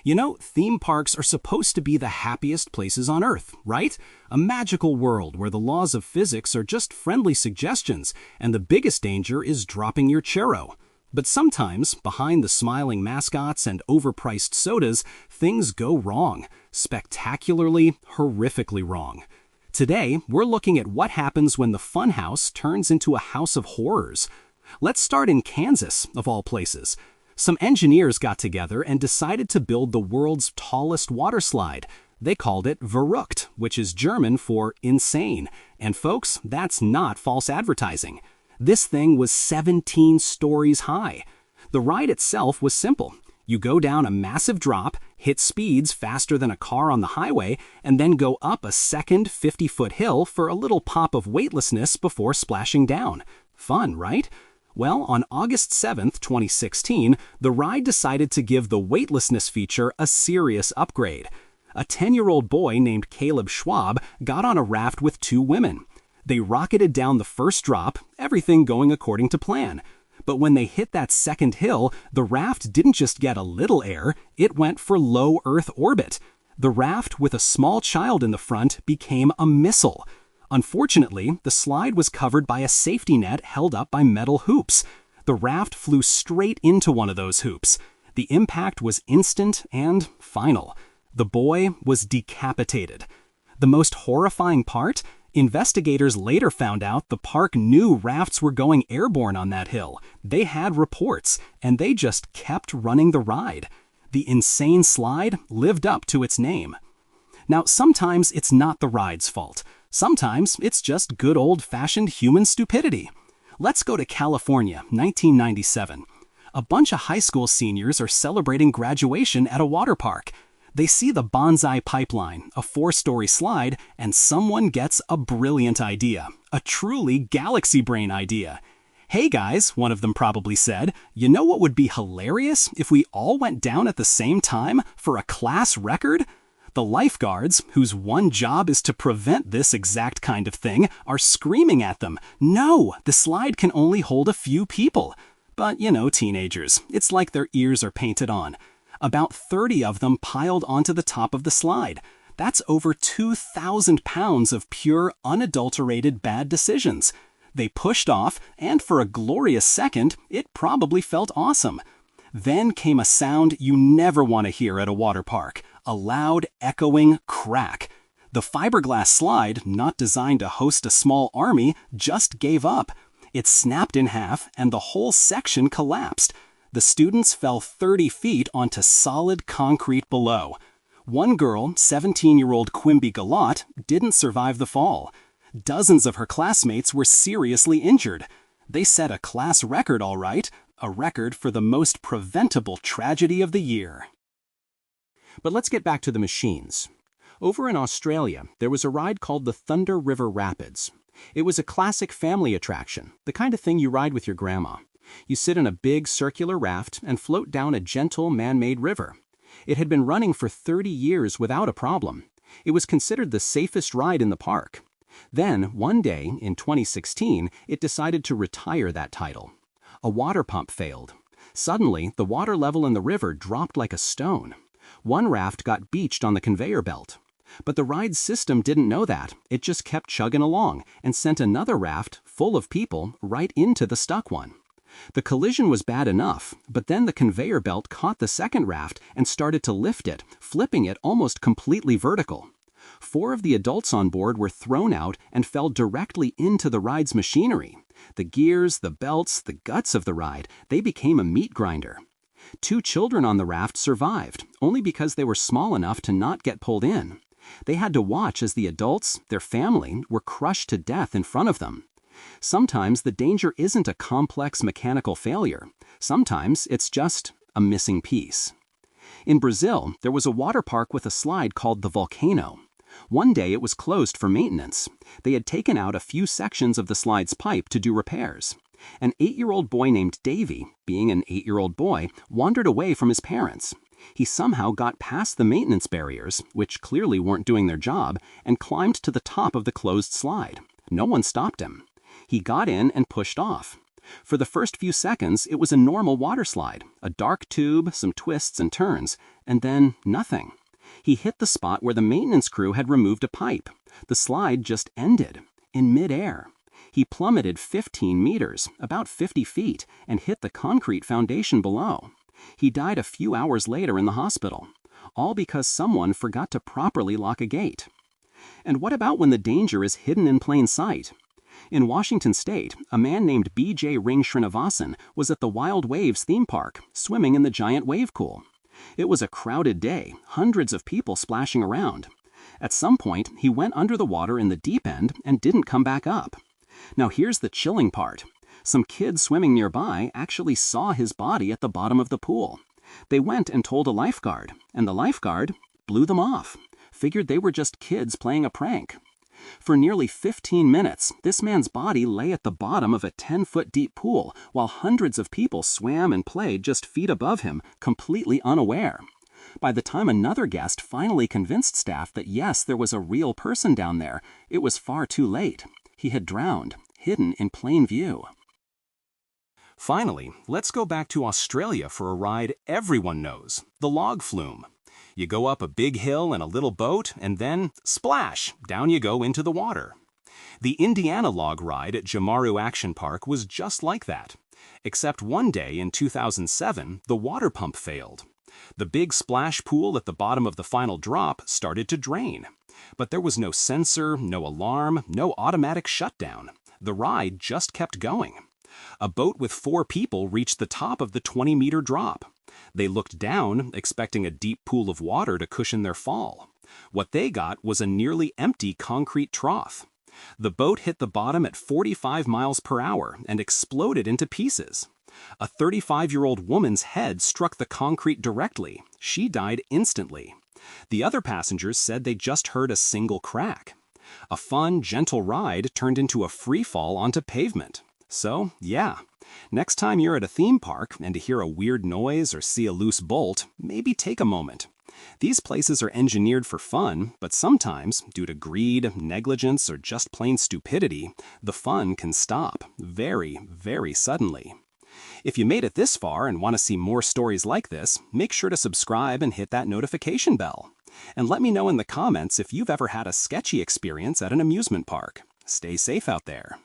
You know, theme parks are supposed to be the happiest places on Earth, right? A magical world where the laws of physics are just friendly suggestions, and the biggest danger is dropping your churro. But sometimes, behind the smiling mascots and overpriced sodas, things go wrong. Spectacularly, horrifically wrong. Today, we're looking at what happens when the funhouse turns into a house of horrors. Let's start in Kansas, of all places. Some engineers got together and decided to build the world's tallest water slide. They called it Verrückt, which is German for insane. And folks, that's not false advertising. This thing was 17 stories high. The ride itself was simple. You go down a massive drop, hit speeds faster than a car on the highway, and then go up a second 50-foot hill for a little pop of weightlessness before splashing down. Fun, right? Well, on August 7th, 2016, the ride decided to give the weightlessness feature a serious upgrade. A 10-year-old boy named Caleb Schwab got on a raft with two women. They rocketed down the first drop, everything going according to plan. But when they hit that second hill, the raft didn't just get a little air, it went for low Earth orbit. The raft, with a small child in the front, became a missile. Unfortunately, the slide was covered by a safety net held up by metal hoops. The raft flew straight into one of those hoops. The impact was instant and final. The boy was decapitated. The most horrifying part? Investigators later found out the park knew rafts were going airborne on that hill. They had reports, and they just kept running the ride. The insane slide lived up to its name. Now, sometimes it's not the ride's fault. Sometimes it's just good old-fashioned human stupidity. Let's go to California, 1997. A bunch of high school seniors are celebrating graduation at a water park. They see the Bonsai Pipeline, a 4-story slide, and someone gets a brilliant idea. A truly galaxy brain idea. "Hey guys," one of them probably said, "you know what would be hilarious if we all went down at the same time for a class record?" The lifeguards, whose one job is to prevent this exact kind of thing, are screaming at them, "No, the slide can only hold a few people." But, you know, teenagers, it's like their ears are painted on. About 30 of them piled onto the top of the slide. That's over 2,000 pounds of pure, unadulterated bad decisions. They pushed off, and for a glorious second, it probably felt awesome. Then came a sound you never want to hear at a water park. A loud, echoing crack. The fiberglass slide, not designed to host a small army, just gave up. It snapped in half, and the whole section collapsed. The students fell 30 feet onto solid concrete below. One girl, 17-year-old Quimby Galot, didn't survive the fall. Dozens of her classmates were seriously injured. They set a class record, all right, a record for the most preventable tragedy of the year. But let's get back to the machines. Over in Australia, there was a ride called the Thunder River Rapids. It was a classic family attraction, the kind of thing you ride with your grandma. You sit in a big circular raft and float down a gentle man-made river. It had been running for 30 years without a problem. It was considered the safest ride in the park. Then, one day, in 2016, it decided to retire that title. A water pump failed. Suddenly, the water level in the river dropped like a stone. One raft got beached on the conveyor belt. But the ride's system didn't know that. It just kept chugging along and sent another raft, full of people, right into the stuck one. The collision was bad enough, but then the conveyor belt caught the second raft and started to lift it, flipping it almost completely vertical. 4 of the adults on board were thrown out and fell directly into the ride's machinery. The gears, the belts, the guts of the ride, they became a meat grinder. 2 children on the raft survived, only because they were small enough to not get pulled in. They had to watch as the adults, their family, were crushed to death in front of them. Sometimes the danger isn't a complex mechanical failure. Sometimes it's just a missing piece. In Brazil, there was a water park with a slide called the Volcano. One day it was closed for maintenance. They had taken out a few sections of the slide's pipe to do repairs. An 8-year-old boy named Davy, being an 8-year-old boy, wandered away from his parents. He somehow got past the maintenance barriers, which clearly weren't doing their job, and climbed to the top of the closed slide. No one stopped him. He got in and pushed off. For the first few seconds, it was a normal water slide, a dark tube, some twists and turns, and then nothing. He hit the spot where the maintenance crew had removed a pipe. The slide just ended, in midair. He plummeted 15 meters, about 50 feet, and hit the concrete foundation below. He died a few hours later in the hospital, all because someone forgot to properly lock a gate. And what about when the danger is hidden in plain sight? In Washington State, a man named B.J. Ring Srinivasan was at the Wild Waves theme park, swimming in the giant wave pool. It was a crowded day, hundreds of people splashing around. At some point, he went under the water in the deep end and didn't come back up. Now here's the chilling part. Some kids swimming nearby actually saw his body at the bottom of the pool. They went and told a lifeguard, and the lifeguard blew them off, figured they were just kids playing a prank. For nearly 15 minutes, this man's body lay at the bottom of a 10-foot deep pool while hundreds of people swam and played just feet above him, completely unaware. By the time another guest finally convinced staff that yes, there was a real person down there, it was far too late. He had drowned, hidden in plain view. Finally, let's go back to Australia for a ride everyone knows, the log flume. You go up a big hill in a little boat, and then, splash, down you go into the water. The Indiana log ride at Jamaru Action Park was just like that. Except one day in 2007, the water pump failed. The big splash pool at the bottom of the final drop started to drain. But there was no sensor, no alarm, no automatic shutdown. The ride just kept going. A boat with 4 people reached the top of the 20-meter drop. They looked down, expecting a deep pool of water to cushion their fall. What they got was a nearly empty concrete trough. The boat hit the bottom at 45 miles per hour and exploded into pieces. A 35-year-old woman's head struck the concrete directly. She died instantly. The other passengers said they just heard a single crack. A fun, gentle ride turned into a free fall onto pavement. So, yeah, next time you're at a theme park and to hear a weird noise or see a loose bolt, maybe take a moment. These places are engineered for fun, but sometimes, due to greed, negligence, or just plain stupidity, the fun can stop very, very suddenly. If you made it this far and want to see more stories like this, make sure to subscribe and hit that notification bell. And let me know in the comments if you've ever had a sketchy experience at an amusement park. Stay safe out there.